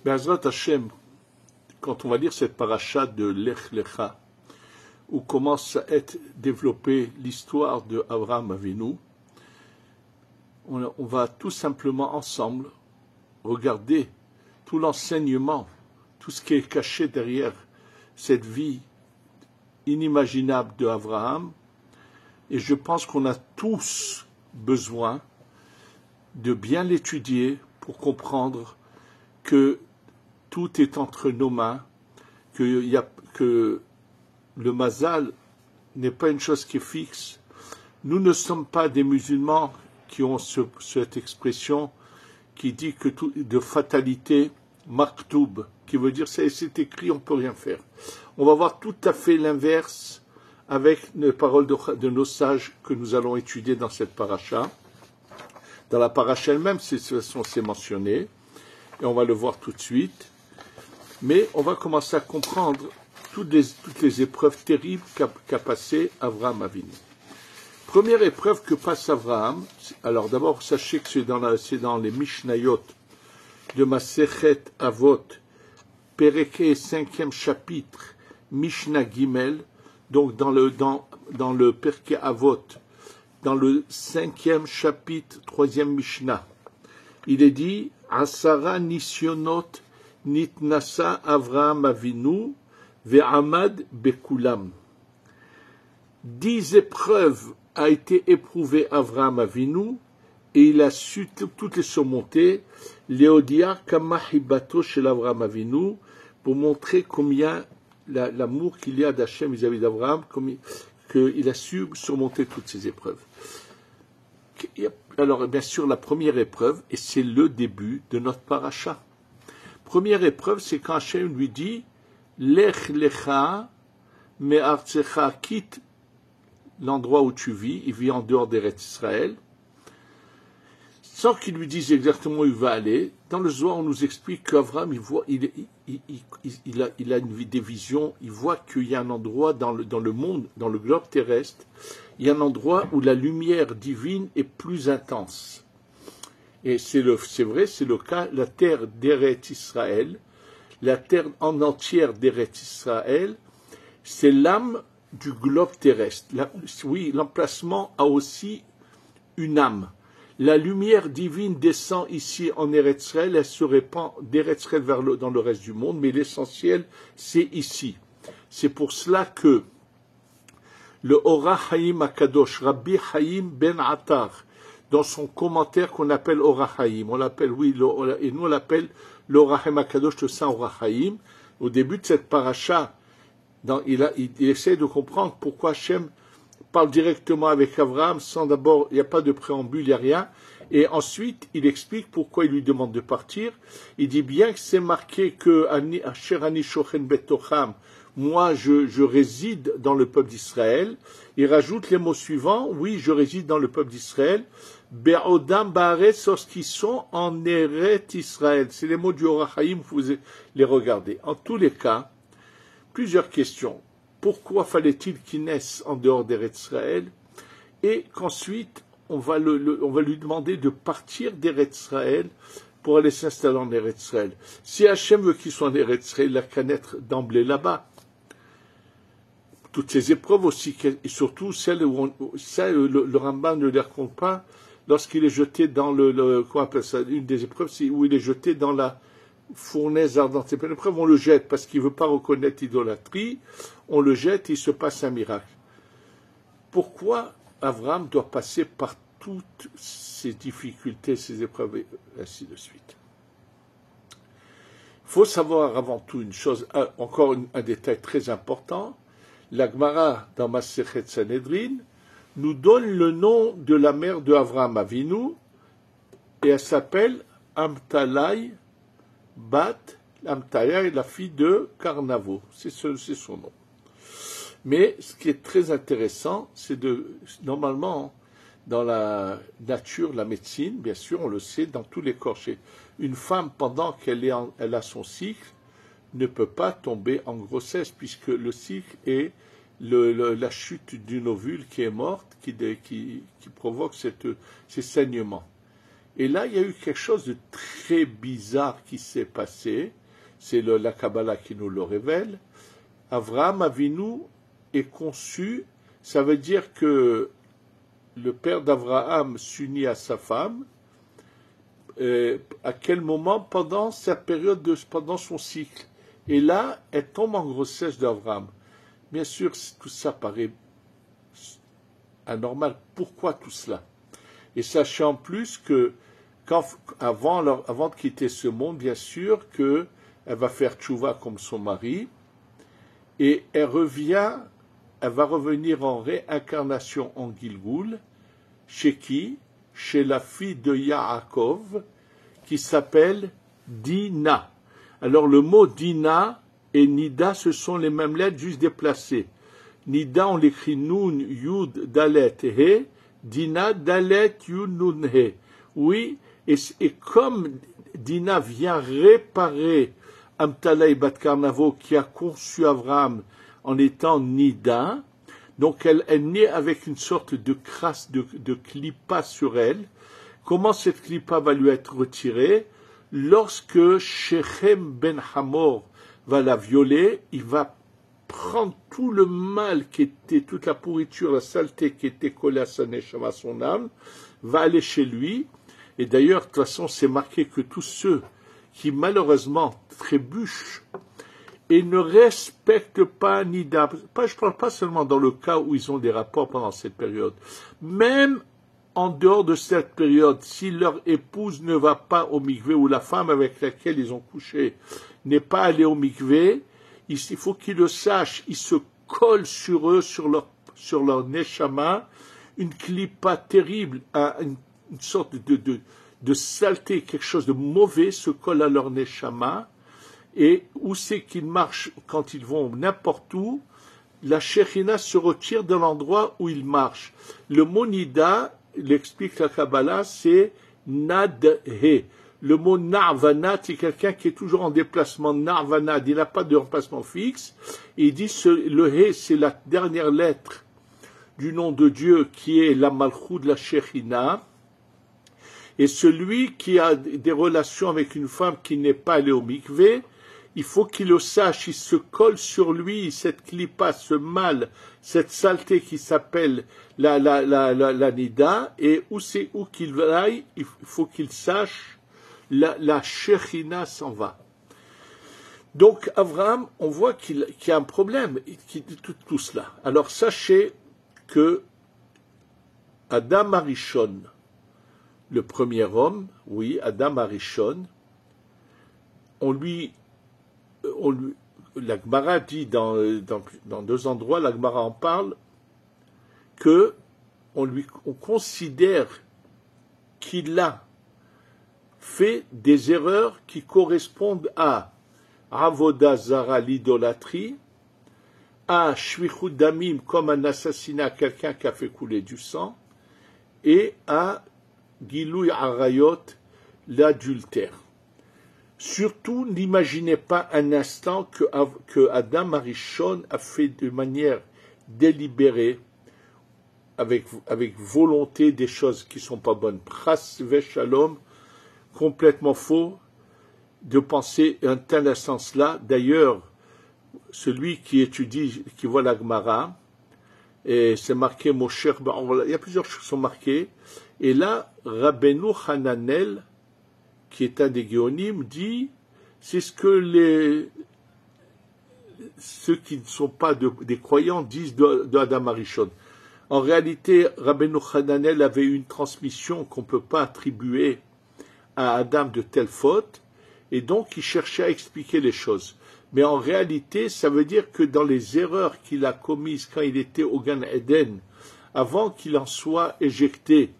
Be'ezrat Hashem, quand on va lire cette paracha de Lech Lecha, où commence à être développée l'histoire de Avraham Avinu, on va tout simplement ensemble regarder tout l'enseignement, tout ce qui est caché derrière cette vie inimaginable de Abraham. Et je pense qu'on a tous besoin de bien l'étudier pour comprendre que tout est entre nos mains, que le mazal n'est pas une chose qui est fixe. Nous ne sommes pas des musulmans qui ont cette expression qui dit que tout de fatalité, maktoub, qui veut dire c'est écrit, on ne peut rien faire. On va voir tout à fait l'inverse avec les paroles de nos sages que nous allons étudier dans cette paracha. Dans la paracha elle-même, c'est mentionné, et on va le voir tout de suite. Mais on va commencer à comprendre toutes les épreuves terribles qu'a passées Avraham Avinu. Première épreuve que passe Avraham, alors d'abord sachez que c'est dans les Mishnayot de Masechet Avot, Pereke, 5e chapitre, Mishnah Gimel, donc dans le Perke Avot, dans le 5e chapitre, 3e Mishnah. Il est dit, Asara Nisyonot Nitnasa Avraham Avinu Ve'amad Bekulam. 10 épreuves a été éprouvé Avraham Avinu et il a su toutes les surmonter. Léodia Kama Hibato chez Avraham Avinu pour montrer combien l'amour qu'il y a d'Hachem vis-à-vis d'Avraham, qu'il a su surmonter toutes ces épreuves. Alors, bien sûr, la première épreuve, et c'est le début de notre paracha. Première épreuve, c'est quand Hachem lui dit Lech lecha me'artzecha, quitte l'endroit où tu vis, il vit en dehors d'Eretz Israël, sans qu'il lui dise exactement où il va aller. Dans le Zohar, on nous explique qu'Avraham, il a des visions, il voit qu'il y a un endroit dans le monde, dans le globe terrestre, il y a un endroit où la lumière divine est plus intense. Et c'est vrai, c'est le cas, la terre d'Eretz Israël, la terre en entière d'Eretz Israël, c'est l'âme du globe terrestre. Oui, l'emplacement a aussi une âme. La lumière divine descend ici en Eretz Israël, elle se répand d'Eretz Israël dans le reste du monde, mais l'essentiel, c'est ici. C'est pour cela que le Ora Haïm Akadosh, Rabbi Haïm Ben Attar, dans son commentaire qu'on appelle Ora Haïm, on l'appelle, et nous on l'appelle l'Ora Haïm Akadosh, le Saint Ora Haïm, au début de cette paracha, il essaie de comprendre pourquoi Hachem parle directement avec Avraham sans d'abord, il n'y a pas de préambule, il n'y a rien. Et ensuite, il explique pourquoi il lui demande de partir. Il dit bien que c'est marqué que Asher ani shochen betocham, moi je réside dans le peuple d'Israël. Il rajoute les mots suivants, oui, je réside dans le peuple d'Israël. Be'odam ba'aretz, lorsqu'ils sont en Eretz Israël. C'est les mots du Ora Haïm, vous les regardez. En tous les cas, plusieurs questions. Pourquoi fallait-il qu'il naisse en dehors d'Eretz Israël? Et qu'ensuite, on va lui demander de partir d'Eretz Israël pour aller s'installer en Eretz Israël. Si Hachem veut qu'il soit en Eretz Israël, il n'a qu'à naître d'emblée là-bas. Toutes ces épreuves aussi, et surtout celles où le Rambam ne les raconte pas, lorsqu'il est jeté dans comment on appelle ça, une des épreuves, c'est où il est jeté dans la fournaise ardente. C'est pas une épreuve, on le jette parce qu'il ne veut pas reconnaître l'idolâtrie, on le jette et il se passe un miracle. Pourquoi Avraham doit passer par toutes ces difficultés, ces épreuves, et ainsi de suite? Il faut savoir avant tout une chose, encore un détail très important. La Gemara dans Masechet Sanhedrin nous donne le nom de la mère de Avraham Avinu et elle s'appelle Amtalai Bat. Amtalai est la fille de Karnavo, c'est son nom. Mais ce qui est très intéressant, c'est normalement, dans la nature, la médecine, bien sûr, on le sait, dans tous les corps, une femme, pendant qu'elle a son cycle, ne peut pas tomber en grossesse, puisque le cycle est la chute d'une ovule qui est morte, qui provoque ces saignements. Et là, il y a eu quelque chose de très bizarre qui s'est passé. C'est la Kabbalah qui nous le révèle. Avraham Avinu est conçu, ça veut dire que le père d'Avraham s'unit à sa femme. À quel moment? Pendant sa période, pendant son cycle. Et là, elle tombe en grossesse d'Avraham. Bien sûr, tout ça paraît anormal. Pourquoi tout cela? Et sachez en plus que, avant de quitter ce monde, bien sûr, qu'elle va faire tchouva comme son mari, et elle va revenir en réincarnation en Gilgoul, chez qui? Chez la fille de Yaakov, qui s'appelle Dina. Alors le mot Dina et Nida, ce sont les mêmes lettres, juste déplacées. Nida, on l'écrit Nun, Yud, Dalet, He. Dina, Dalet, Yud, Nun, He. Oui, et comme Dina vient réparer Amtalai Bat Karnavo, qui a conçu Avraham en étant Nida, donc elle est née avec une sorte de crasse, de clipa sur elle. Comment cette clipa va lui être retirée? Lorsque Shechem ben Hamor va la violer, il va prendre tout le mal qui était, toute la pourriture, la saleté qui était collée à sa neshama, à son âme, va aller chez lui. Et d'ailleurs, de toute façon, c'est marqué que tous ceux qui malheureusement trébuchent et ne respectent pas Nida, je ne parle pas seulement dans le cas où ils ont des rapports pendant cette période, même en dehors de cette période, si leur épouse ne va pas au mikvé ou la femme avec laquelle ils ont couché n'est pas allée au mikvé, il faut qu'ils le sachent, ils se collent sur eux, sur leur neshama, une clipa terrible, une sorte de saleté, quelque chose de mauvais se colle à leur neshama. Et où c'est qu'ils marchent quand ils vont n'importe où, la Shekhinah se retire de l'endroit où ils marchent. Le mot Nida, l'explique la Kabbalah, c'est Nadhe. Le mot Narvanat, c'est quelqu'un qui est toujours en déplacement. Narvanat, il n'a pas de remplacement fixe. Et il dit le He, c'est la dernière lettre du nom de Dieu qui est la Malchut de la Shekhinah. Et celui qui a des relations avec une femme qui n'est pas allée au mikvé, il faut qu'il le sache, il se colle sur lui, cette clipa, ce mal, cette saleté qui s'appelle la nida, et où qu'il aille, il faut qu'il sache, la Shekhinah s'en va. Donc, Avraham, on voit qu'il y a un problème, tout cela. Alors, sachez que Adam Arishon, le premier homme, oui, Adam Arishon, la Gemara dit dans deux endroits, la Gemara en parle, que on considère qu'il a fait des erreurs qui correspondent à Avodah Zara, l'idolâtrie, à Shvichut Damim, comme un assassinat, quelqu'un qui a fait couler du sang, et à Gilouy Arayot, l'adultère. Surtout, n'imaginez pas un instant que Adam Arishon a fait de manière délibérée, avec volonté, des choses qui ne sont pas bonnes. Pras Veshalom, complètement faux de penser un tel sens-là. D'ailleurs, celui qui étudie, qui voit la Gemara, et c'est marqué Moshe, il y a plusieurs choses qui sont marquées, et là, Rabbeinu Hananel, qui est un des Géonim, dit, c'est ce que ceux qui ne sont pas des croyants disent de Adam Arishon. En réalité, Rabbeinu Hananel avait une transmission qu'on ne peut pas attribuer à Adam de telle faute, et donc il cherchait à expliquer les choses. Mais en réalité, ça veut dire que dans les erreurs qu'il a commises quand il était au Gan Eden, avant qu'il en soit éjecté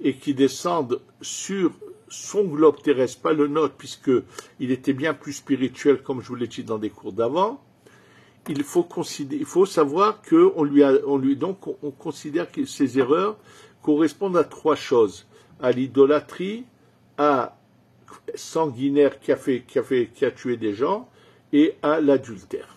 et qu'il descende sur son globe terrestre, pas le nôtre, puisqu'il était bien plus spirituel, comme je vous l'ai dit dans des cours d'avant, il faut savoir qu'on considère que ces erreurs correspondent à trois choses: à l'idolâtrie, à sanguinaire qui a tué des gens, et à l'adultère.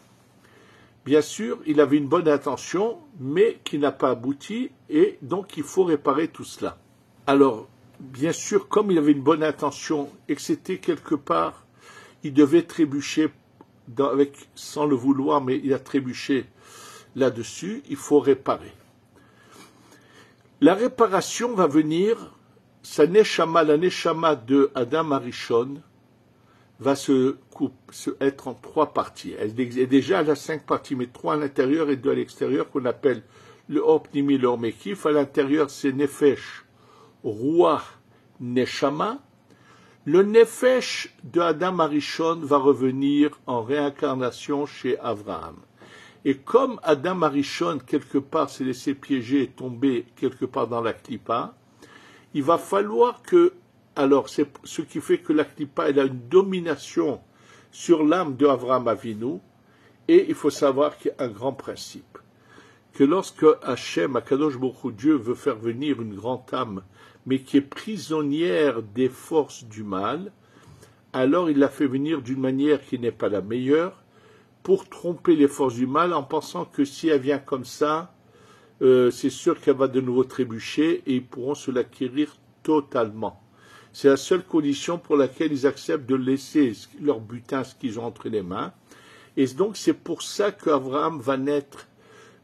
Bien sûr, il avait une bonne intention, mais qui n'a pas abouti, et donc il faut réparer tout cela. Alors, bien sûr, comme il avait une bonne intention et que c'était quelque part, il devait trébucher sans le vouloir, mais il a trébuché là-dessus, il faut réparer. La réparation va venir, la neshama de Adam Arishon va être en 3 parties. Elle est déjà à 5 parties, mais 3 à l'intérieur et 2 à l'extérieur, qu'on appelle le Opnimi, le Ormekif. À l'intérieur, c'est Nefesh, Ruach, Neshama. Le Nefesh de Adam Arishon va revenir en réincarnation chez Abraham. Et comme Adam Arishon, quelque part, s'est laissé piéger et tomber quelque part dans la Klippa, il va falloir que, alors c'est ce qui fait que la Klippa, elle a une domination sur l'âme de Avraham Avinu, et il faut savoir qu'il y a un grand principe, que lorsque Hachem, Akadosh Baruch Hu, Dieu, veut faire venir une grande âme, mais qui est prisonnière des forces du mal, alors il la fait venir d'une manière qui n'est pas la meilleure, pour tromper les forces du mal, en pensant que si elle vient comme ça, c'est sûr qu'elle va de nouveau trébucher et ils pourront se l'acquérir totalement. C'est la seule condition pour laquelle ils acceptent de laisser leur butin, ce qu'ils ont entre les mains. Et donc c'est pour ça qu'Abraham va naître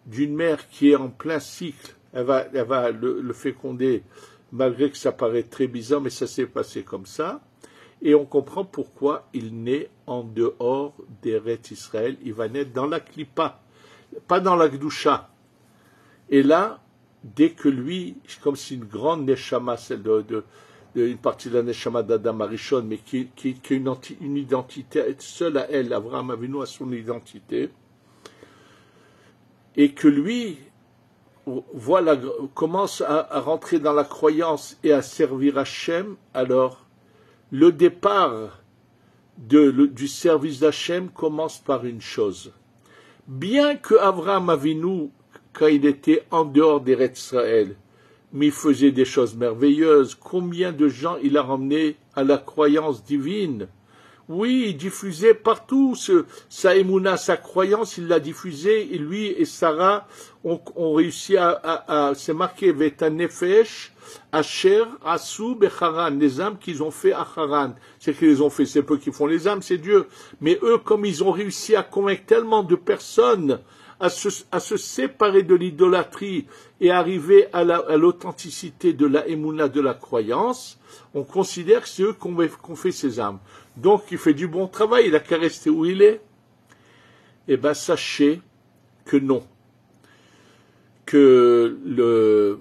d'une mère qui est en plein cycle. Elle va le féconder, malgré que ça paraît très bizarre, mais ça s'est passé comme ça. Et on comprend pourquoi il naît en dehors d'Eretz Israël. Il va naître dans la Klippa, pas dans la Gdusha. Et là, dès que lui, comme si une grande Neshama, celle une partie de la Neshama d'Adam Arishon, mais qui a une identité seule à elle, Avraham Avinu a son identité, et que lui commence à rentrer dans la croyance et à servir Hachem, alors le départ du service d'Hachem commence par une chose. Bien que Avraham Avinu, quand il était en dehors d'Eretz Israël, mais il faisait des choses merveilleuses, combien de gens il a ramené à la croyance divine? Oui, il diffusait partout sa émouna, sa croyance, il l'a diffusée, et lui et Sarah ont réussi c'est marqué, Veta Nefesh, Asher, Asu, Becharan, les âmes qu'ils ont fait à Haran. C'est qu'ils les ont fait, c'est peu qui font les âmes, c'est Dieu. Mais eux, comme ils ont réussi à convaincre tellement de personnes à se séparer de l'idolâtrie et arriver à l'authenticité de la émouna, de la croyance, on considère que c'est eux qu'on fait ces âmes. Donc, il fait du bon travail, il a qu'à rester où il est. Eh bien, sachez que non. Que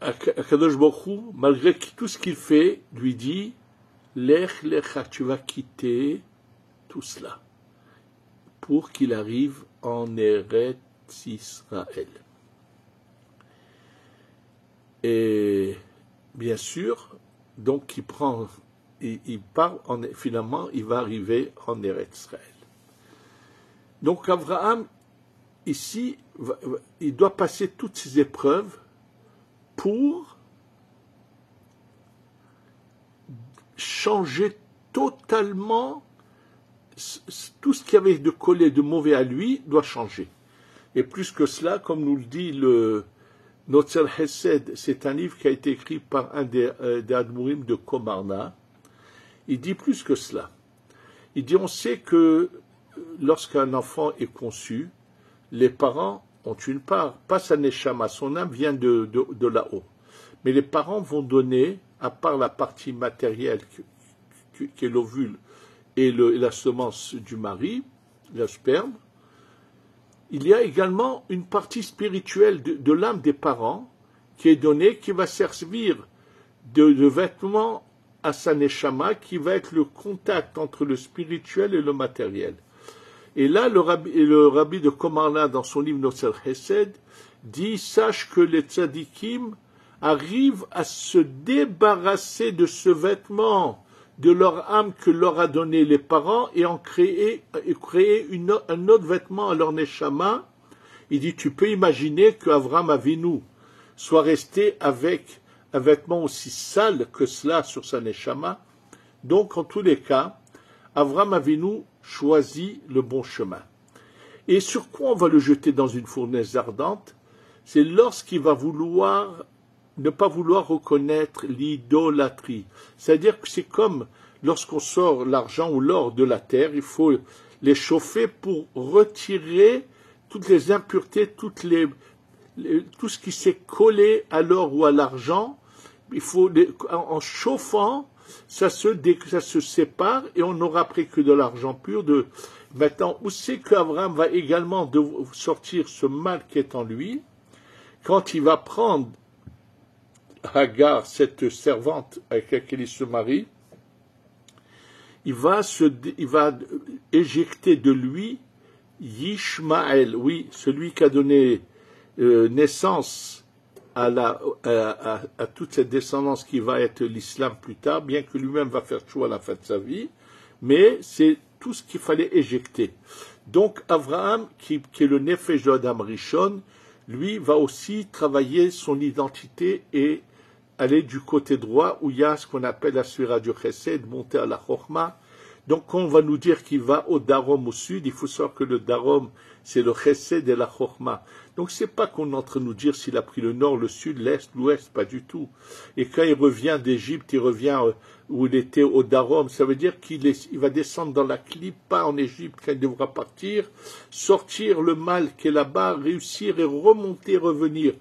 Akadosh Baruch Hu, malgré tout ce qu'il fait, lui dit, Lech lecha, tu vas quitter tout cela, pour qu'il arrive en Eretz Israël. Et, bien sûr, donc, il part, finalement, il va arriver en Eretz Israël. Donc, Abraham, ici, il doit passer toutes ces épreuves pour changer totalement tout ce qui avait de collé, de mauvais à lui, doit changer. Et plus que cela, comme nous le dit le Notzer Hesed, c'est un livre qui a été écrit par un des Admourim de Komarna. Il dit plus que cela. Il dit, on sait que lorsqu'un enfant est conçu, les parents ont une part, pas sa neshama, son âme vient de là-haut. Mais les parents vont donner, à part la partie matérielle qui est l'ovule et la semence du mari, le sperme, il y a également une partie spirituelle de l'âme des parents qui est donnée, qui va servir de vêtement à sa neshama, qui va être le contact entre le spirituel et le matériel. Et là, le rabbi de Komarna, dans son livre Notzer Hesed, dit, sache que les tzadikim arrivent à se débarrasser de ce vêtement de leur âme que leur a donné les parents et en créer un autre vêtement à leur neshama. Il dit, tu peux imaginer qu'Avraham Avinu soit resté avec un vêtement aussi sale que cela sur sa neshama. Donc, en tous les cas, Avraham Avinu choisit le bon chemin. Et sur quoi on va le jeter dans une fournaise ardente? C'est lorsqu'il va vouloir ne pas vouloir reconnaître l'idolâtrie. C'est-à-dire que c'est comme lorsqu'on sort l'argent ou l'or de la terre, il faut les chauffer pour retirer toutes les impuretés, tout ce qui s'est collé à l'or ou à l'argent. Il faut, en chauffant, ça se sépare et on n'aura pris que de l'argent pur. Maintenant, où c'est qu'Abraham va également sortir ce mal qui est en lui, quand il va prendre Hagar, cette servante avec laquelle il se marie, il va éjecter de lui Yishmaël, oui, celui qui a donné naissance à toute cette descendance qui va être l'islam plus tard, bien que lui-même va faire choix à la fin de sa vie, mais c'est tout ce qu'il fallait éjecter. Donc Abraham, qui est le Nefesh de Adam Rishon, lui va aussi travailler son identité et aller du côté droit où il y a ce qu'on appelle la Sphira du Chesed, monter à la Chokhma. Donc quand on va nous dire qu'il va au Darom au sud, il faut savoir que le Darom c'est le Chesed et la Chokhma. Donc c'est pas qu'on est en train de nous dire s'il a pris le nord, le sud, l'est, l'ouest, pas du tout. Et quand il revient d'Égypte, il revient où il était au Darom, ça veut dire qu'il va descendre dans la Klippa en Égypte quand il devra partir, sortir le mal qui est là-bas, réussir et remonter, revenir.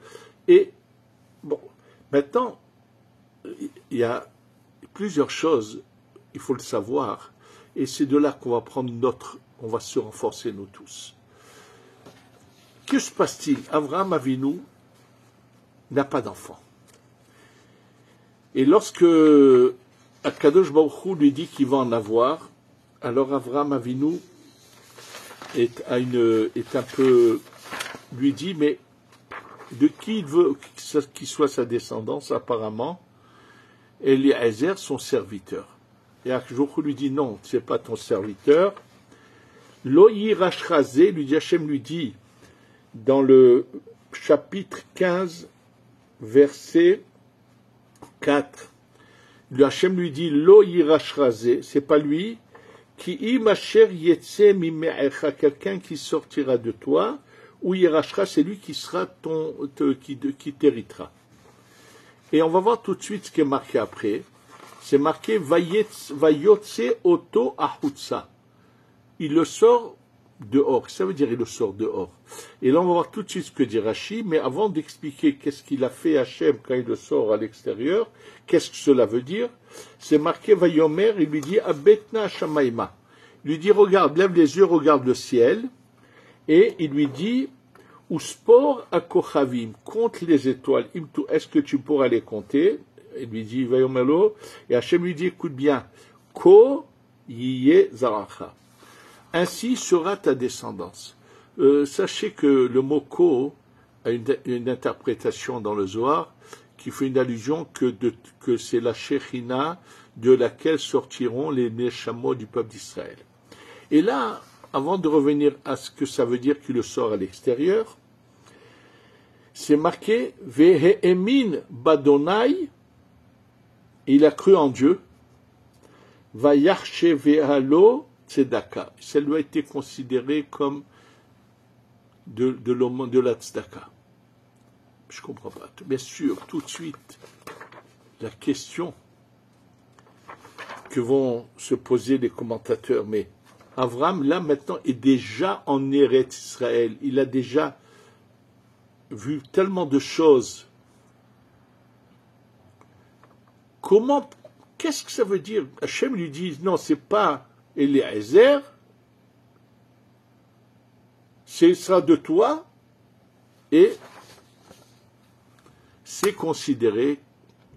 Et bon, maintenant, il y a plusieurs choses, il faut le savoir, et c'est de là qu'on va prendre on va se renforcer nous tous. Que se passe-t-il? Avraham Avinu n'a pas d'enfant. Et lorsque Akadosh Baruch Hu lui dit qu'il va en avoir, alors Avraham Avinu lui dit, mais de qui il veut qu'il soit sa descendance, apparemment, Eliezer, son serviteur. Et Akadosh Baruch Hu lui dit, non, c'est pas ton serviteur. Lo yirashrazé, Hachem lui dit, dans le chapitre 15, verset 4, Hachem lui dit, Lo yirashrazé, c'est pas lui, qui imacher yetse mime'echa, quelqu'un qui sortira de toi, ou yirashra, c'est lui qui sera qui t'héritera. Et on va voir tout de suite ce qui est marqué après. C'est marqué Vayotse Oto Ahutsa. Il le sort dehors. Ça veut dire il le sort dehors. Et là, on va voir tout de suite ce que dit Rashi. Mais avant d'expliquer qu'est-ce qu'il a fait Hachem quand il le sort à l'extérieur, qu'est-ce que cela veut dire, c'est marqué Vayomer, il lui dit Abetna Shamaima. Il lui dit regarde, lève les yeux, regarde le ciel. Et il lui dit Uspor Akochavim, compte les étoiles. Imtu, est-ce que tu pourras les compter? Il lui dit Vayomelo. Et Hachem lui dit écoute bien, Ko Yiye Zaracha. Ainsi sera ta descendance. Sachez que le mot Ko a une interprétation dans le Zohar qui fait une allusion que c'est la Shechina de laquelle sortiront les Neshamot du peuple d'Israël. Et là, avant de revenir à ce que ça veut dire qu'il le sort à l'extérieur, c'est marqué Veheemin Badonai, il a cru en Dieu, Vayarche Vehalo Tzedaka. Ça lui a été considéré comme de la tzedaka. Je ne comprends pas. Bien sûr, tout de suite, la question que vont se poser les commentateurs, mais Avraham, là, maintenant, est déjà en Eretz Israël. Il a déjà vu tellement de choses. Qu'est-ce que ça veut dire? Hachem lui dit, non, c'est pas Eliezer, ce sera de toi, et c'est considéré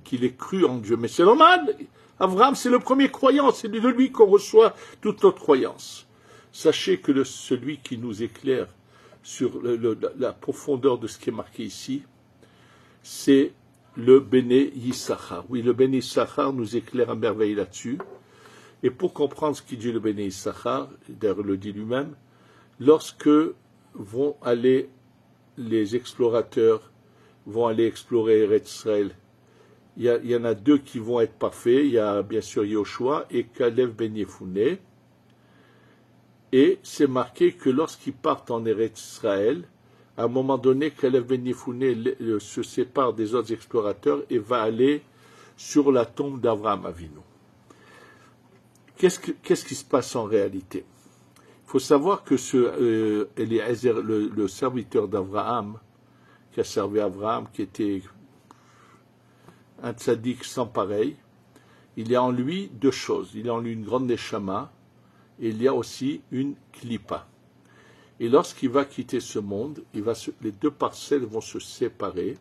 qu'il est cru en Dieu. Mais c'est normal. Avraham, c'est le premier croyant, c'est de lui qu'on reçoit toute notre croyance. Sachez que celui qui nous éclaire sur la profondeur de ce qui est marqué ici, c'est le Béné Yissachar. Oui, le Béné Yissachar nous éclaire à merveille là-dessus. Et pour comprendre ce qu'il dit le Béné Yissachar, d'ailleurs le dit lui-même, lorsque vont aller les explorateurs, vont aller explorer Eretz Israël, il y en a deux qui vont être parfaits. Il y a bien sûr Yoshua et Kalev ben Yefouné. Et c'est marqué que lorsqu'ils partent en Eretz Israël, À un moment donné, Caleb Ben Yefouné se sépare des autres explorateurs et va aller sur la tombe d'Avraham Avinu. Qu'est-ce qui se passe en réalité? Il faut savoir que Eliezer, le serviteur d'Abraham, qui a servi Abraham, qui était un tzaddik sans pareil, il y a en lui deux choses. Il y a en lui une grande neshama et il y a aussi une klipa. Et lorsqu'il va quitter ce monde, les deux parcelles vont se séparer.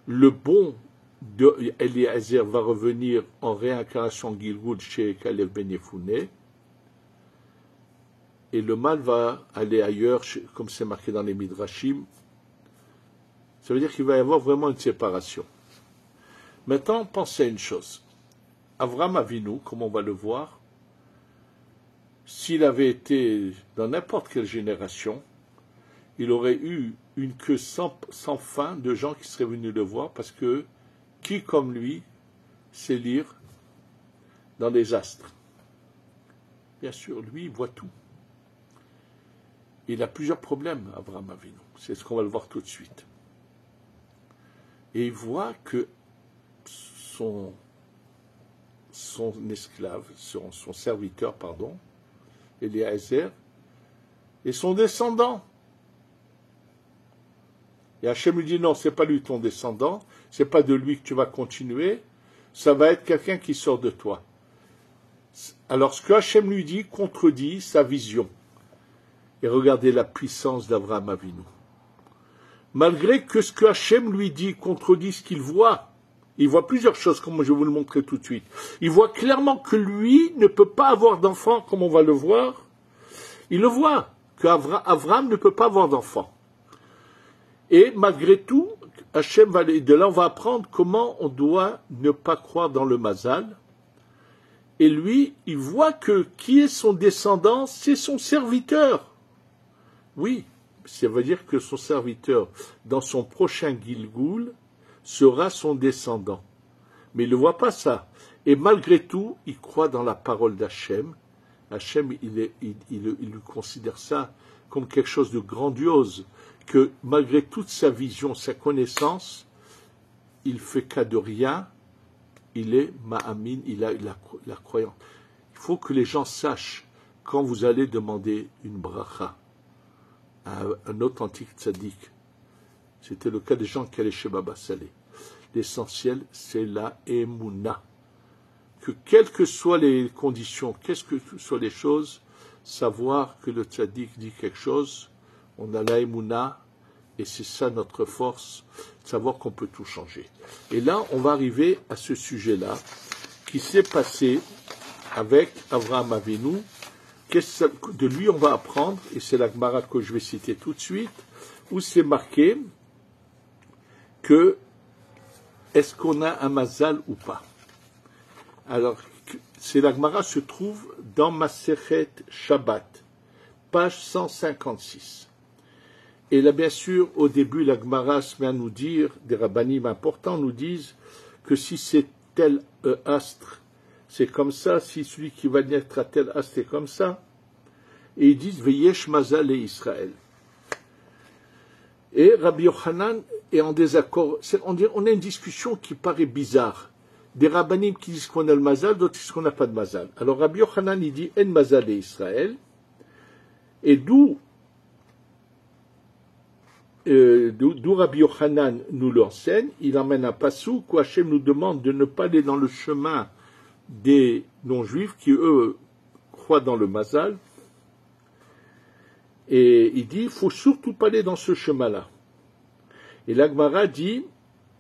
Le bon de Eliezer va revenir en réincarnation Gilgul chez Caleb Ben Yefouné. Et le mal va aller ailleurs, comme c'est marqué dans les Midrashim. Ça veut dire qu'il va y avoir vraiment une séparation. Maintenant, pensez à une chose. Avraham Avinu, comme on va le voir, s'il avait été dans n'importe quelle génération, il aurait eu une queue sans fin de gens qui seraient venus le voir, parce que qui comme lui sait lire dans les astres? Bien sûr, lui, il voit tout. Il a plusieurs problèmes, Avraham Avinu. C'est ce qu'on va le voir tout de suite. Et il voit que son esclave, son serviteur, pardon, Eliezer, est son descendant. Et Hachem lui dit, non, c'est pas lui ton descendant, c'est pas de lui que tu vas continuer, ça va être quelqu'un qui sort de toi. Alors ce que Hachem lui dit contredit sa vision. Et regardez la puissance d'Avraham Avinu. Malgré que ce que Hachem lui dit contredit ce qu'il voit, il voit plusieurs choses, comme je vais vous le montrer tout de suite. Il voit clairement que lui ne peut pas avoir d'enfant, comme on va le voir. Il le voit, qu'Avraham ne peut pas avoir d'enfant. Et malgré tout, Hachem de là on va apprendre comment on doit ne pas croire dans le mazal. Et lui, il voit que qui est son descendant, c'est son serviteur. Oui, ça veut dire que son serviteur, dans son prochain Gilgul, sera son descendant. Mais il ne voit pas ça. Et malgré tout, il croit dans la parole d'Hachem. Hachem, il lui considère ça comme quelque chose de grandiose, que malgré toute sa vision, sa connaissance, il fait cas de rien, il est ma'amin, il a la croyance. Il faut que les gens sachent, quand vous allez demander une bracha à un authentique tzaddik, c'était le cas des gens qui allaient chez Baba Saleh. L'essentiel, c'est la émouna. Que quelles que soient les conditions, quelles que soient les choses, savoir que le tzaddik dit quelque chose, on a la émouna, et c'est ça notre force, savoir qu'on peut tout changer. Et là, on va arriver à ce sujet-là, qui s'est passé avec Avraham Avinu. De lui, on va apprendre, et c'est la Gemara que je vais citer tout de suite, où c'est marqué que est-ce qu'on a un mazal ou pas. Alors, c'est la Gemara se trouve dans Masechet Shabbat, page 156. Et là, bien sûr, au début, la Gemara se met à nous dire, des rabbanim importants nous disent que si c'est tel astre, c'est comme ça, si celui qui va naître à tel astre, c'est comme ça. Et ils disent, Veyesh Mazal et Israël. Et Rabbi Yochanan est en désaccord. On a une discussion qui paraît bizarre. Des rabbanim qui disent qu'on a le mazal, d'autres qui disent qu'on n'a pas de mazal. Alors Rabbi Yochanan, il dit, En Mazal et Israël. Et d'où Rabbi Yochanan nous l'enseigne, il emmène un passouk où Hachem nous demande de ne pas aller dans le chemin des non-juifs qui, eux, croient dans le mazal. Et il dit, il ne faut surtout pas aller dans ce chemin-là. Et l'Agmara dit,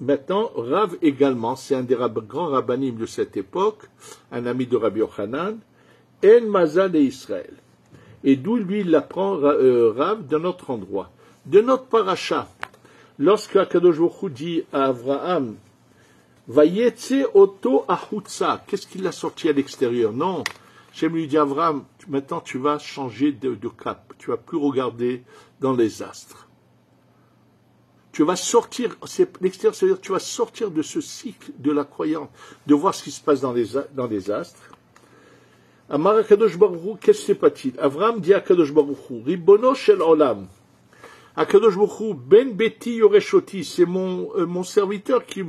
maintenant, Rav également, c'est un des grands rabbanim de cette époque, un ami de Rabbi Yochanan, En Mazal et Israël. Et d'où lui, il apprend Rav d'un autre endroit. De notre paracha, lorsque Akadosh Baruch Hu dit à Avraham, Vayetse oto ahutsa, qu'est-ce qu'il a sorti à l'extérieur? Non, Hachem lui dit, Avraham, maintenant tu vas changer de cap, tu vas plus regarder dans les astres. Tu vas sortir, l'extérieur, c'est-à-dire tu vas sortir de ce cycle de la croyance, de voir ce qui se passe dans les astres. Amar Akadosh Baruch Hu, qu'est-ce que c'est pas-t-il? Avraham dit à Akadosh Baruch Hu, Ribono shel olam, Akadosh Baruch Hu, ben beti yoreshoti, c'est mon serviteur qui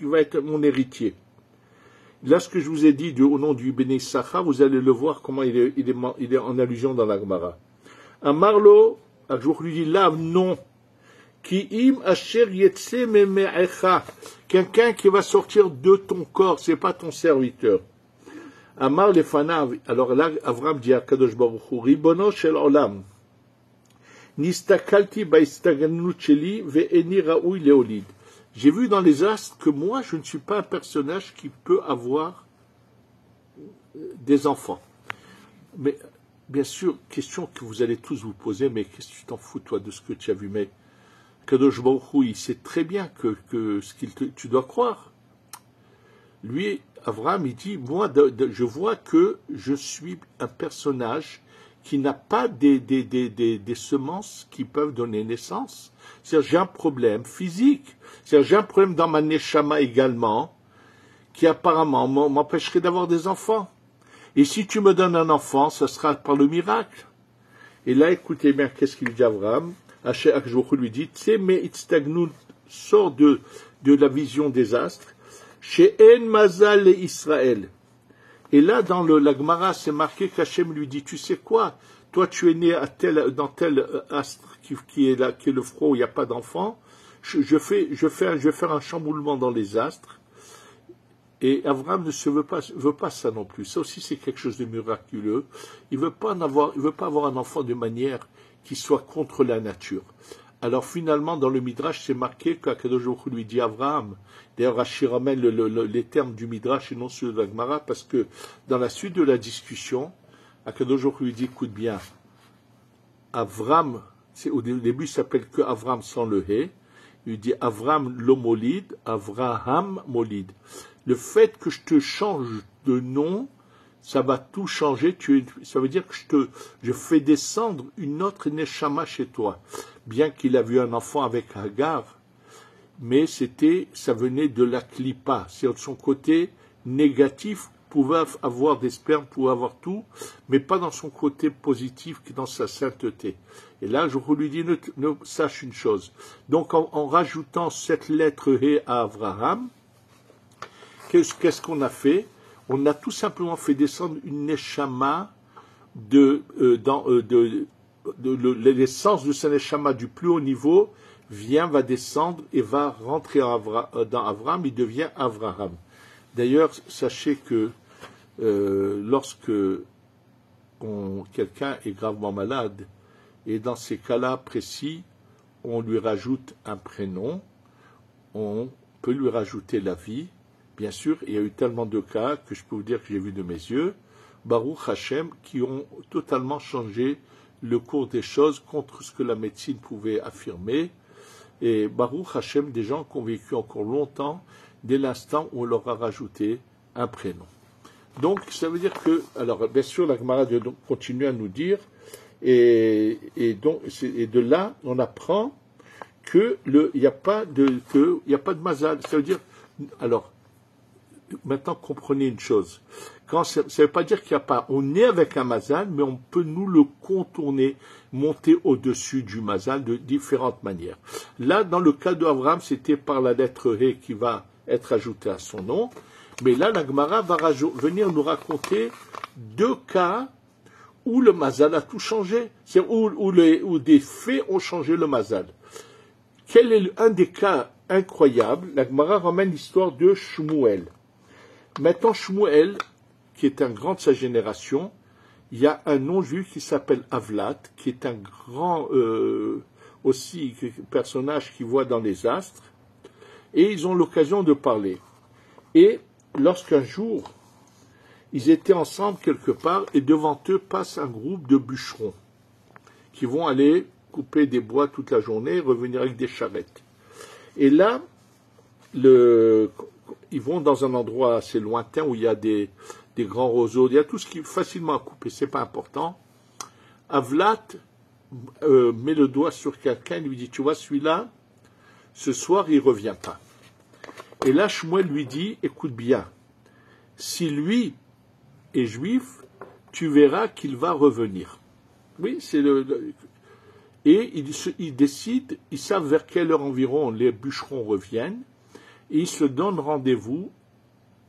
va être mon héritier. Là, ce que je vous ai dit au nom du Béné Issachar, vous allez le voir comment il est en allusion dans la Gemara. Amarlo, je lui dis là, non. Ki im asher yetse meme'echa. Quelqu'un qui va sortir de ton corps, c'est pas ton serviteur. Amar lefanav. Alors là, Avram dit à Kadosh Baruch Hu, Ribono shel olam. Nistakalti baistaganut sheli ve'eni raoui leolid. J'ai vu dans les astres que moi, je ne suis pas un personnage qui peut avoir des enfants. Mais, bien sûr, question que vous allez tous vous poser, mais qu'est-ce que tu t'en fous, toi, de ce que tu as vu? Mais Kadosh Baruch Hu, il sait très bien que tu dois croire. Lui, Avraham, il dit, moi, je vois que je suis un personnage qui n'a pas des semences qui peuvent donner naissance. C'est-à-dire, j'ai un problème physique. C'est-à-dire, j'ai un problème dans ma neshama également, qui apparemment m'empêcherait d'avoir des enfants. Et si tu me donnes un enfant, ce sera par le miracle. Et là, écoutez bien, qu'est-ce qu'il dit Avraham? Akadosh lui dit, Tse me itztagnu, sort de la vision des astres, chez En Mazal et Israël. Et là, dans la Gemara, c'est marqué qu'Hachem lui dit, tu sais quoi? Toi, tu es né dans tel astre qui est le front où il n'y a pas d'enfant. Je vais faire un chamboulement dans les astres. Et Avraham veut pas ça non plus. Ça aussi, c'est quelque chose de miraculeux. Il veut pas avoir un enfant de manière qui soit contre la nature. Alors finalement, dans le Midrash, c'est marqué qu'Akadosh Baruch Hu lui dit Avraham. D'ailleurs, Rachid ramène les termes du Midrash et non ceux de la Gemara, parce que dans la suite de la discussion, Akadosh Baruch Hu lui dit, écoute bien, Avraham, au début, il s'appelle que Avraham sans le hé. Il lui dit Avraham l'omolide, Avraham molide. Le fait que je te change de nom, ça va tout changer. Ça veut dire que je fais descendre une autre neshama chez toi. Bien qu'il a vu un enfant avec Hagar, mais ça venait de la klipa. C'est de son côté négatif, pouvait avoir des spermes, pouvait avoir tout, mais pas dans son côté positif, dans sa sainteté. Et là, je lui dis, sache une chose. Donc, en rajoutant cette lettre He à Avraham, qu'est-ce qu'on a fait? On a tout simplement fait descendre une neshama l'essence de ce neshama du plus haut niveau va descendre et va rentrer dans Avraham, il devient Avraham. D'ailleurs, sachez que lorsque quelqu'un est gravement malade, et dans ces cas-là précis, on lui rajoute un prénom, on peut lui rajouter la vie. Bien sûr, il y a eu tellement de cas que je peux vous dire que j'ai vu de mes yeux, Baruch Hashem, qui ont totalement changé le cours des choses contre ce que la médecine pouvait affirmer. Et Baruch Hashem, des gens qui ont vécu encore longtemps, dès l'instant où on leur a rajouté un prénom. Donc, ça veut dire que, alors, bien sûr, la Gemara continue à nous dire, et de là, on apprend que il n'y a pas de mazal. Ça veut dire, alors, maintenant, comprenez une chose. Ça ne veut pas dire qu'il n'y a pas. On est avec un mazal, mais on peut nous le contourner, monter au-dessus du mazal de différentes manières. Là, dans le cas d'Avraham, c'était par la lettre He qui va être ajoutée à son nom. Mais là, la Gemara va venir nous raconter deux cas où le mazal a tout changé. C'est où des faits ont changé le mazal. Quel est un des cas incroyables? La Gemara ramène l'histoire de Shmuel. Maintenant, Shmuel, qui est un grand de sa génération, il y a un non-juif qui s'appelle Avlat, qui est un grand aussi personnage qui voit dans les astres, et ils ont l'occasion de parler. Et lorsqu'un jour, ils étaient ensemble quelque part, et devant eux passe un groupe de bûcherons, qui vont aller couper des bois toute la journée et revenir avec des charrettes. Et là, ils vont dans un endroit assez lointain où il y a des grands roseaux, il y a tout ce qui est facilement à couper, c'est pas important. Avlat met le doigt sur quelqu'un, lui dit, tu vois, celui-là, ce soir, il revient pas. Et là, Shmuel lui dit, écoute bien, si lui est juif, tu verras qu'il va revenir. Oui, c'est Et ils décident, ils savent vers quelle heure environ les bûcherons reviennent, et ils se donnent rendez-vous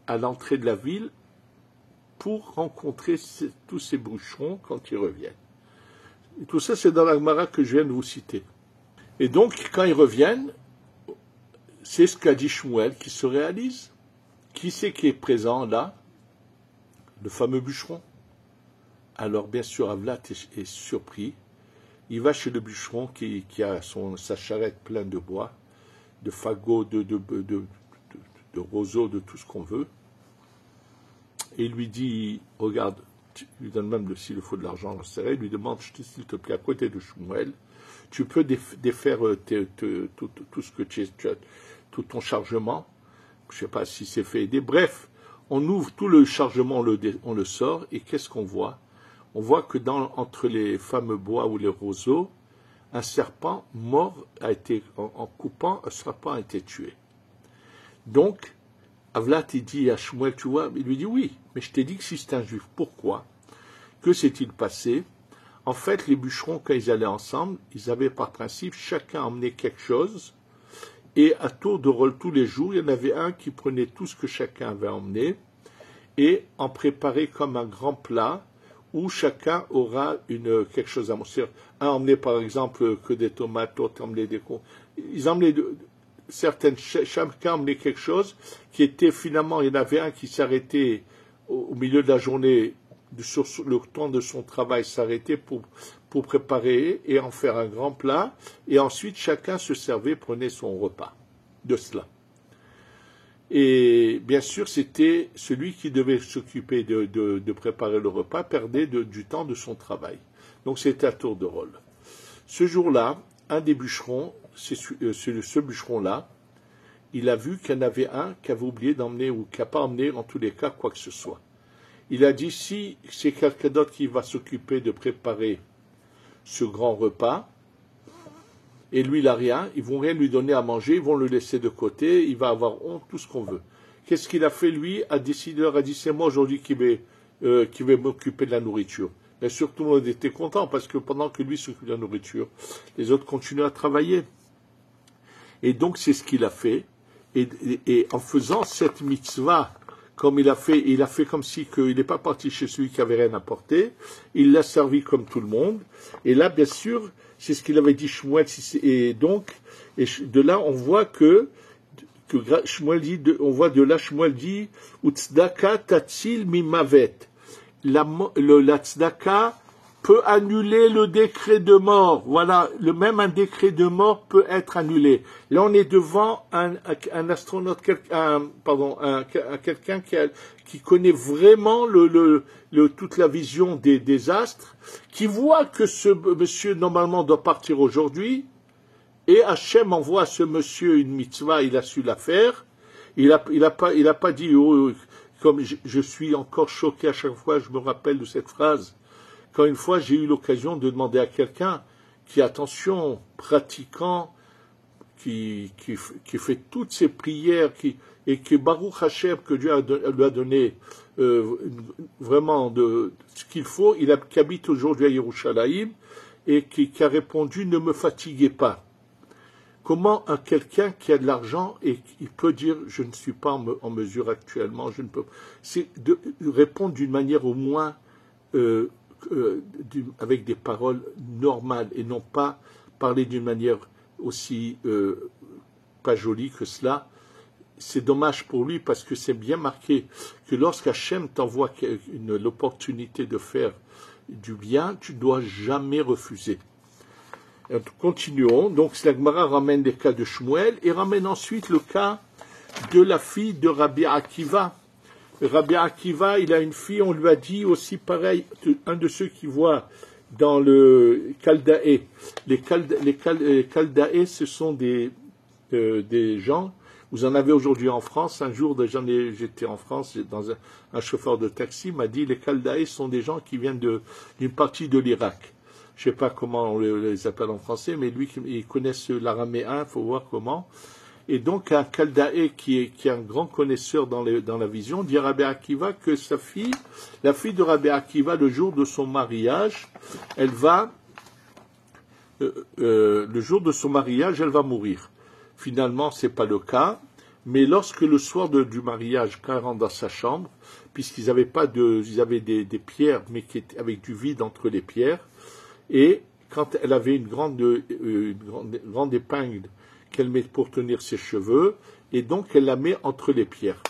à l'entrée de la ville pour rencontrer tous ces bûcherons quand ils reviennent. Et tout ça, c'est dans la Gemara que je viens de vous citer. Et donc, quand ils reviennent, c'est ce qu'a dit Shmuel qui se réalise. Qui c'est qui est présent là? Le fameux bûcheron. Alors, bien sûr, Avlat est surpris. Il va chez le bûcheron qui a sa charrette pleine de bois, de fagots, de roseaux, de tout ce qu'on veut. Et il lui dit, regarde, il lui donne même s'il lui faut de l'argent, il lui demande, s'il te plaît, à côté de Shmuel, tu peux défaire tout ce que tu as, tout ton chargement. Je ne sais pas si c'est fait aider. Bref, on ouvre tout le chargement, on le sort, et qu'est-ce qu'on voit? On voit que entre les fameux bois ou les roseaux, un serpent mort a été, en coupant, un serpent a été tué. Donc, Avlat, il dit à Shmuel, tu vois, il lui dit oui, mais je t'ai dit que si c'est un juif, pourquoi? Que s'est-il passé? En fait, les bûcherons, quand ils allaient ensemble, ils avaient par principe chacun emmené quelque chose, et à tour de rôle tous les jours, il y en avait un qui prenait tout ce que chacun avait emmené, et en préparait comme un grand plat, où chacun aura quelque chose à manger. Un emmenait par exemple que des tomates, l'autre emmenait des cons. Ils emmenaient chacun emmenait quelque chose qui était finalement, il y en avait un qui s'arrêtait au milieu de la journée, sur le temps de son travail, s'arrêtait pour préparer et en faire un grand plat, et ensuite chacun se servait, prenait son repas de cela. Et bien sûr, c'était celui qui devait s'occuper de préparer le repas, perdait du temps de son travail. Donc c'était à tour de rôle. Ce jour-là, un des bûcherons, ce bûcheron-là, il a vu qu'il y en avait un qui avait oublié d'emmener ou qui n'a pas emmené en tous les cas quoi que ce soit. Il a dit, si c'est quelqu'un d'autre qui va s'occuper de préparer ce grand repas, et lui, il n'a rien, ils vont rien lui donner à manger, ils vont le laisser de côté, il va avoir honte, tout ce qu'on veut. Qu'est-ce qu'il a fait, lui? A dit, c'est moi aujourd'hui qui vais m'occuper de la nourriture. Bien sûr, tout le monde était content, parce que pendant que lui s'occupe de la nourriture, les autres continuaient à travailler. Et donc, c'est ce qu'il a fait. Et en faisant cette mitzvah, comme il a fait comme si il n'est pas parti chez celui qui avait rien apporté, il l'a servi comme tout le monde. Et là, bien sûr, c'est ce qu'il avait dit Shmuel. Et donc, de là, on voit que Shmuel dit, Shmuel dit, Utzdaka tatzil mimavet. La tzedaka peut annuler le décret de mort. Voilà, même un décret de mort peut être annulé. Là, on est devant un astronaute, quelqu'un qui connaît vraiment toute la vision des astres, qui voit que ce monsieur, normalement, doit partir aujourd'hui, et Hachem envoie à ce monsieur une mitzvah, il a su la faire. Il a pas dit, comme je suis encore choqué à chaque fois, je me rappelle de cette phrase. Quand une fois j'ai eu l'occasion de demander à quelqu'un qui, attention, pratiquant, qui fait toutes ses prières, et que Baruch Hashem, que Dieu lui a donné vraiment de ce qu'il faut, qui habite aujourd'hui à Yerushalayim, et qui a répondu, ne me fatiguez pas. Comment quelqu'un qui a de l'argent et il peut dire je ne suis pas en mesure actuellement, je ne peux pas. C'est de répondre d'une manière au moins avec des paroles normales et non pas parler d'une manière aussi pas jolie que cela. C'est dommage pour lui parce que c'est bien marqué que lorsqu'Hachem t'envoie l'opportunité de faire du bien, tu ne dois jamais refuser. Continuons. Donc, la Gemara ramène les cas de Shmuel et ramène ensuite le cas de la fille de Rabbi Akiva. Rabbi Akiva, il a une fille, on lui a dit aussi pareil, un de ceux qui voient dans le Kaldaé. Les Kaldaé, ce sont des gens, vous en avez aujourd'hui en France. Un jour, j'étais en France, dans un chauffeur de taxi m'a dit, les Kaldaé sont des gens qui viennent d'une partie de l'Irak. Je ne sais pas comment on les appelle en français, mais lui, ils connaissent l'araméen, il faut voir comment. Et donc, un Kaldaé qui est un grand connaisseur dans la vision, dit à Rabbi Akiva que la fille de Rabbi Akiva, le jour de son mariage, elle va le jour de son mariage, elle va mourir. Finalement, ce n'est pas le cas, mais lorsque le soir du mariage, quand elle rentre dans sa chambre, puisqu'ils n'avaient pas ils avaient des pierres, mais avec du vide entre les pierres, et quand elle avait une grande épingle qu'elle met pour tenir ses cheveux, et donc elle la met entre les pierres.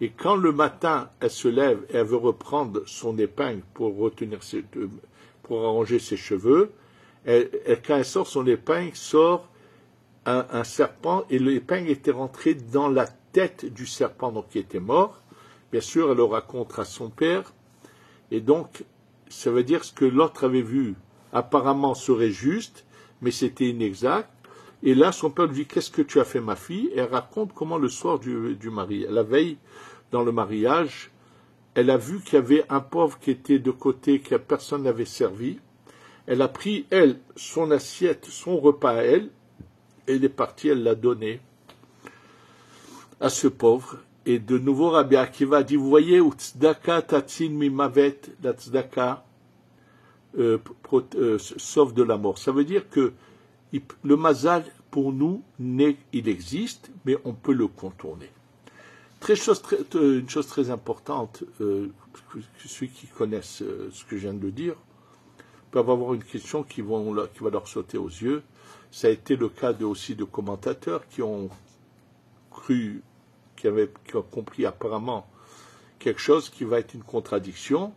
Et quand le matin, elle se lève et elle veut reprendre son épingle pour arranger ses cheveux, quand elle sort son épingle, sort un serpent, et l'épingle était rentrée dans la tête du serpent, donc qui était mort. Bien sûr, elle le raconte à son père, et donc, ça veut dire ce que l'autre avait vu, apparemment serait juste, mais c'était inexact. Et là, son père lui dit, qu'est-ce que tu as fait, ma fille? Et elle raconte comment le soir du mariage, la veille, dans le mariage, elle a vu qu'il y avait un pauvre qui était de côté, que personne n'avait servi. Elle a pris, elle, son assiette, son repas à elle, et elle est partie, elle l'a donné à ce pauvre. Et de nouveau, Rabbi Akiva a dit, vous voyez, tzedaka tatzin mimavet, la tzedaka sauve de la mort. Ça veut dire que le mazal, pour nous, il existe, mais on peut le contourner. Une chose très importante, ceux qui connaissent ce que je viens de dire, peuvent avoir une question qui va leur sauter aux yeux. Ça a été le cas aussi de commentateurs qui ont cru, qui ont compris apparemment quelque chose qui va être une contradiction,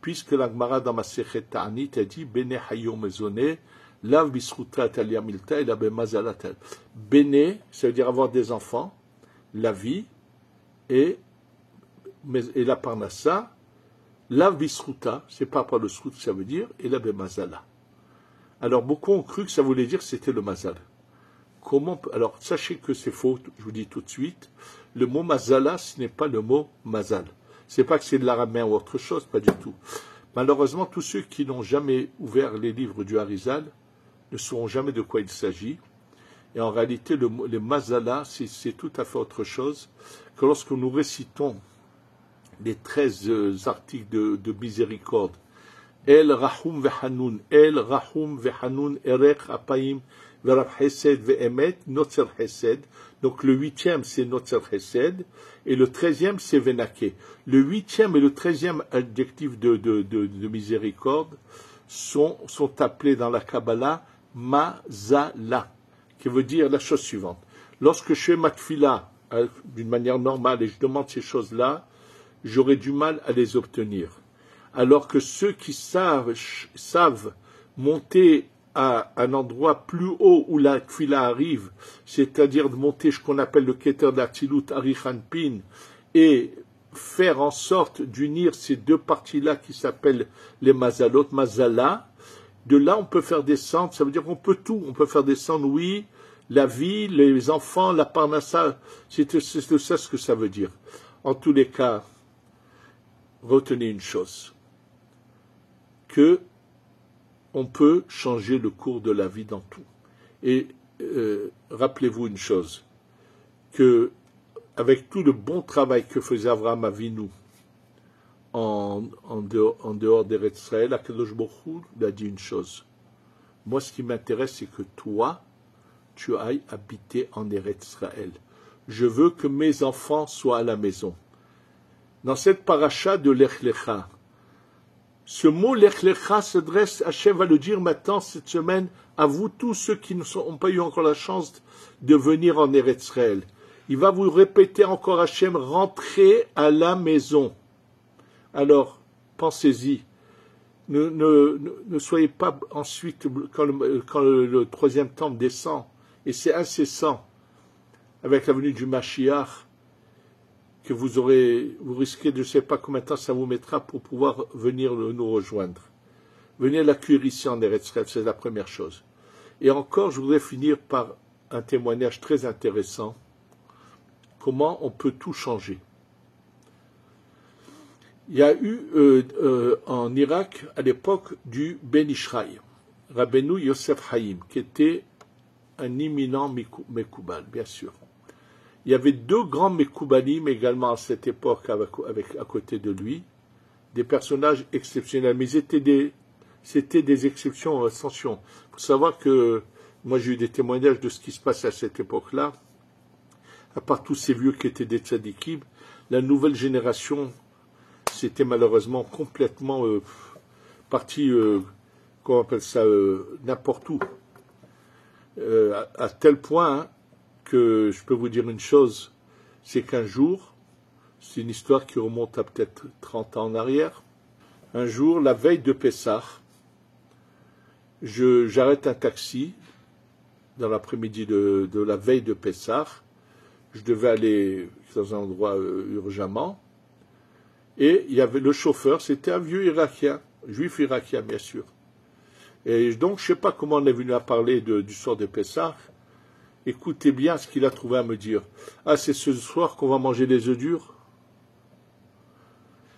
puisque la Gemara dans Masechet Ta'anit a dit Bene Hayom Mezone, Lav Bisruta Talia Milta et la Bemazalatel. Bene, ça veut dire avoir des enfants, la vie et la Parnassa. Lav Bisruta, c'est pas par le srut que ça veut dire, et la Bemazala. Alors beaucoup ont cru que ça voulait dire que c'était le Mazal. Alors sachez que c'est faux, je vous dis tout de suite. Le mot Mazala, ce n'est pas le mot Mazal. C'est pas que c'est de l'araméen ou autre chose, pas du tout. Malheureusement, tous ceux qui n'ont jamais ouvert les livres du Harizal ne sauront jamais de quoi il s'agit. Et en réalité, les Mazala, c'est tout à fait autre chose que lorsque nous récitons les 13 articles de miséricorde. El Rahum Vehanoun, El Rahum Vehanoun, Erech Apayim, Verab Hesed Vehemet, Notzer Hesed. Donc le 8e, c'est Notzer Hesed, et le 13e, c'est Venake. Le 8e et le 13e adjectif de miséricorde sont appelés dans la Kabbalah Mazala, qui veut dire la chose suivante. Lorsque je fais ma tfila d'une manière normale et je demande ces choses-là, j'aurai du mal à les obtenir. Alors que ceux qui savent monter à un endroit plus haut où la tfila arrive, c'est-à-dire de monter ce qu'on appelle le keter d'Atilut Arichanpin, et faire en sorte d'unir ces deux parties-là qui s'appellent les mazalot, mazala, de là on peut faire descendre, ça veut dire qu'on peut tout, on peut faire descendre, oui, la vie, les enfants, la parnassa, c'est ça ce que ça veut dire. En tous les cas, retenez une chose, que on peut changer le cours de la vie dans tout. Et rappelez-vous une chose, que avec tout le bon travail que faisait Avraham Avinu en dehors d'Eretz Israël, Akadosh Baruch Hu a dit une chose. Moi, ce qui m'intéresse, c'est que toi, tu ailles habiter en Eretz Israël. Je veux que mes enfants soient à la maison. Dans cette paracha de Lech Lecha, ce mot Lech Lecha s'adresse, Hachem va le dire maintenant cette semaine, à vous tous ceux qui n'ont pas eu encore la chance de venir en Eretz Israël. Il va vous répéter encore Hachem, rentrez à la maison. Alors, pensez-y. Ne soyez pas ensuite, quand le troisième temple descend, et c'est incessant, avec la venue du Mashiach, que vous risquez de je ne sais pas combien de temps ça vous mettra pour pouvoir venir nous rejoindre. Venez l'accueillir ici en Eretz Israël, c'est la première chose. Et encore, je voudrais finir par un témoignage très intéressant. Comment on peut tout changer. Il y a eu en Irak, à l'époque du Ben Ishraï, Rabbeinu Yosef Haïm, qui était un imminent Mekoubal, bien sûr. Il y avait deux grands Mekoubalim également à cette époque à côté de lui, des personnages exceptionnels, mais ils étaient c'était des exceptions. Attention, il faut savoir que moi j'ai eu des témoignages de ce qui se passe à cette époque-là. À part tous ces vieux qui étaient des tzadikim, la nouvelle génération, c'était malheureusement complètement parti, comment on appelle ça, n'importe où. À tel point hein, que je peux vous dire une chose, c'est qu'un jour, c'est une histoire qui remonte à peut-être 30 ans en arrière, un jour, la veille de Pessah, j'arrête un taxi dans l'après-midi de la veille de Pessah. Je devais aller dans un endroit urgemment. Et il y avait le chauffeur, c'était un vieux Irakien, juif irakien bien sûr. Et donc, je ne sais pas comment on est venu à parler du soir de Pessah. Écoutez bien ce qu'il a trouvé à me dire. Ah, c'est ce soir qu'on va manger les œufs durs.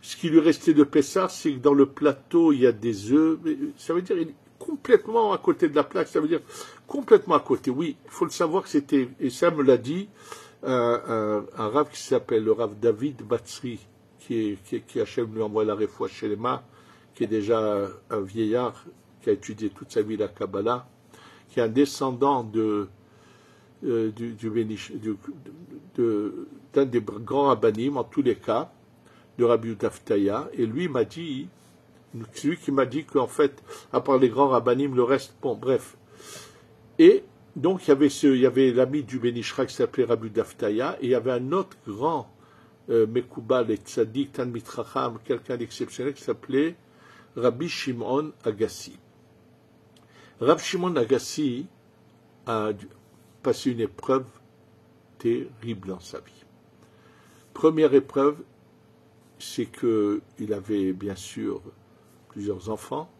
Ce qui lui restait de Pessah, c'est que dans le plateau, il y a des œufs. Ça veut dire complètement à côté de la plaque. Ça veut dire complètement à côté. Oui, il faut le savoir que c'était, et ça me l'a dit, un rav qui s'appelle le rav David Batsri, qui Hachem lui envoie la réfoua chez les mains, qui est déjà un vieillard, qui a étudié toute sa vie la Kabbalah, qui est un descendant d'un des grands rabbanim, en tous les cas, de Rabbi Udaftaya, et lui m'a dit, c'est lui qui m'a dit qu'en fait, à part les grands rabbanim, le reste, bon, bref. Et donc, il y avait l'ami du Benishra qui s'appelait Rabbi Udaftaya, et il y avait un autre grand Mekoubal et Tzadik, Talmid Chacham, quelqu'un d'exceptionnel qui s'appelait Rabbi Shimon Agassi. Rabbi Shimon Agassi a passé une épreuve terrible dans sa vie. Première épreuve, c'est qu'il avait bien sûr plusieurs enfants,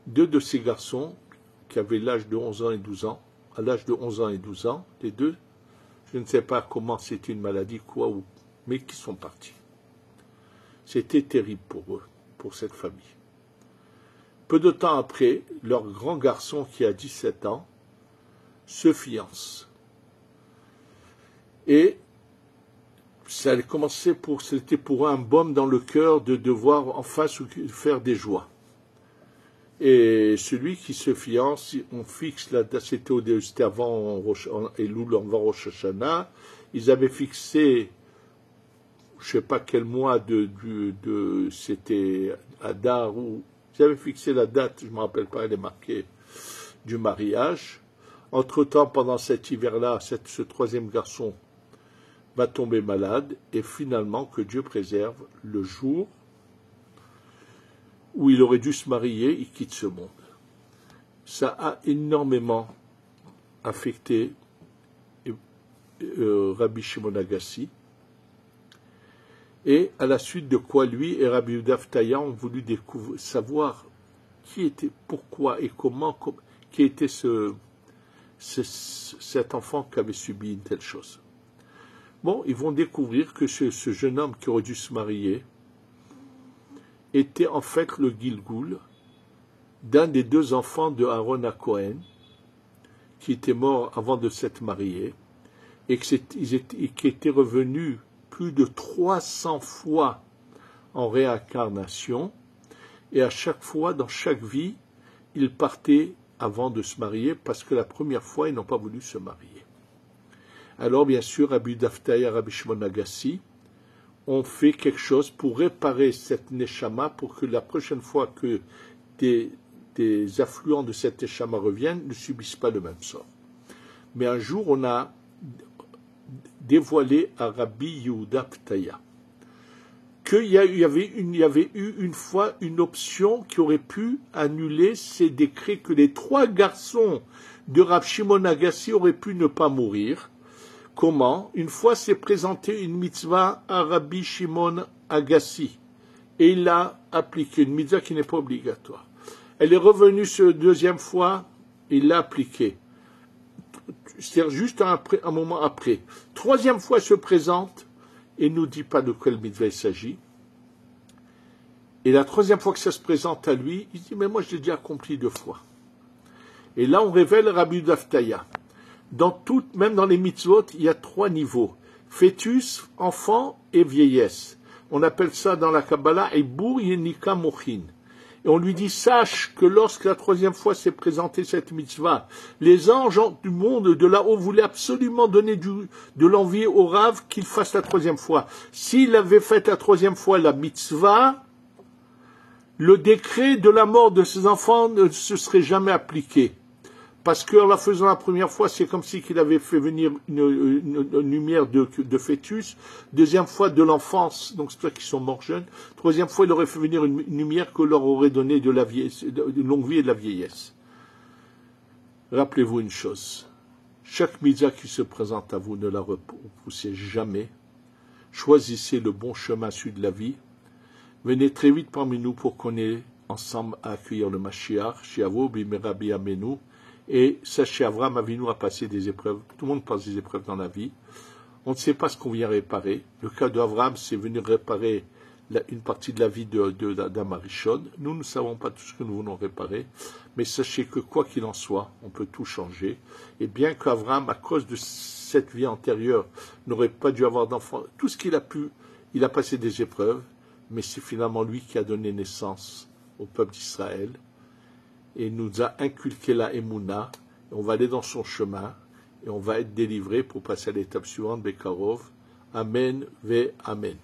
deux de ces garçons qui avaient l'âge de 11 ans et 12 ans, à l'âge de 11 ans et 12 ans, les deux, je ne sais pas comment c'était une maladie, quoi, mais qui sont partis. C'était terrible pour eux, pour cette famille. Peu de temps après, leur grand garçon qui a 17 ans se fiance. Et ça a commencé c'était pour un baume dans le cœur de devoir enfin faire des joies. Et celui qui se fiance, on fixe la date, c'était avant Elul, avant Rosh Hashanah, ils avaient fixé, je ne sais pas quel mois c'était Adar, ou ils avaient fixé la date, je ne me rappelle pas, elle est marquée, du mariage. Entre-temps, pendant cet hiver-là, ce troisième garçon va tomber malade, et finalement, que Dieu préserve, le jour où il aurait dû se marier, il quitte ce monde. Ça a énormément affecté Rabbi Shimon Agassi, et à la suite de quoi lui et Rabbi Udaftaya ont voulu savoir qui était, pourquoi et comment, qui était cet enfant qui avait subi une telle chose. Bon, ils vont découvrir que ce jeune homme qui aurait dû se marier était en fait le Gilgoul d'un des deux enfants de Aaron à Cohen, qui était mort avant de s'être marié, et qui était revenu plus de 300 fois en réincarnation, et à chaque fois, dans chaque vie, ils partaient avant de se marier, parce que la première fois, ils n'ont pas voulu se marier. Alors, bien sûr, Rabbi Udaftaya et Rabbi Shimon Agassi ont fait quelque chose pour réparer cette neshama, pour que la prochaine fois que des affluents de cette neshama reviennent, ne subissent pas le même sort. Mais un jour, on a dévoilé à Rabbi Yehuda Ptaya qu'il y avait eu une fois une option qui aurait pu annuler ces décrets, que les trois garçons de Rabbi Shimon Agassi auraient pu ne pas mourir. Comment? Une fois s'est présenté une mitzvah à Rabbi Shimon Agassi, et il l'a appliquée, une mitzvah qui n'est pas obligatoire. Elle est revenue cette deuxième fois, il l'a appliquée. C'est-à-dire juste un moment après. Troisième fois, elle se présente, et ne nous dit pas de quelle mitzvah il s'agit. Et la troisième fois que ça se présente à lui, il dit, mais moi je l'ai déjà accompli 2 fois. Et là, on révèle Rabbi Udaftaya. Même dans les mitzvot, il y a 3 niveaux. Fœtus, enfant et vieillesse. On appelle ça dans la Kabbalah Eibur Yenika Mochin. Et on lui dit, sache que lorsque la troisième fois s'est présentée cette mitzvah, les anges du monde de là-haut voulaient absolument donner de l'envie au Rav qu'il fasse la troisième fois. S'il avait fait la troisième fois la mitzvah, le décret de la mort de ses enfants ne se serait jamais appliqué. Parce qu'en la faisant la première fois, c'est comme si qu'il avait fait venir une lumière de fœtus. Deuxième fois, de l'enfance, donc c'est pour ça qu'ils sont morts jeunes. Troisième fois, il aurait fait venir une lumière que leur aurait donné de longue vie et de la vieillesse. Rappelez-vous une chose. Chaque mitzvah qui se présente à vous, ne la repoussez jamais. Choisissez le bon chemin, celui de la vie. Venez très vite parmi nous pour qu'on ait ensemble à accueillir le Mashiach, Shiavo, Bimera, Biamenu. Et sachez, Avraham Avinu a passé des épreuves. Tout le monde passe des épreuves dans la vie. On ne sait pas ce qu'on vient réparer. Le cas d'Avraham, c'est venir réparer une partie de la vie d'Adam Arishon. Nous ne savons pas tout ce que nous voulons réparer. Mais sachez que quoi qu'il en soit, on peut tout changer. Et bien qu'Avraham, à cause de cette vie antérieure, n'aurait pas dû avoir d'enfant, tout ce qu'il a pu, il a passé des épreuves. Mais c'est finalement lui qui a donné naissance au peuple d'Israël. Et nous a inculqué la Emouna, et on va aller dans son chemin, et on va être délivré pour passer à l'étape suivante, Bekarov. Amen, ve Amen.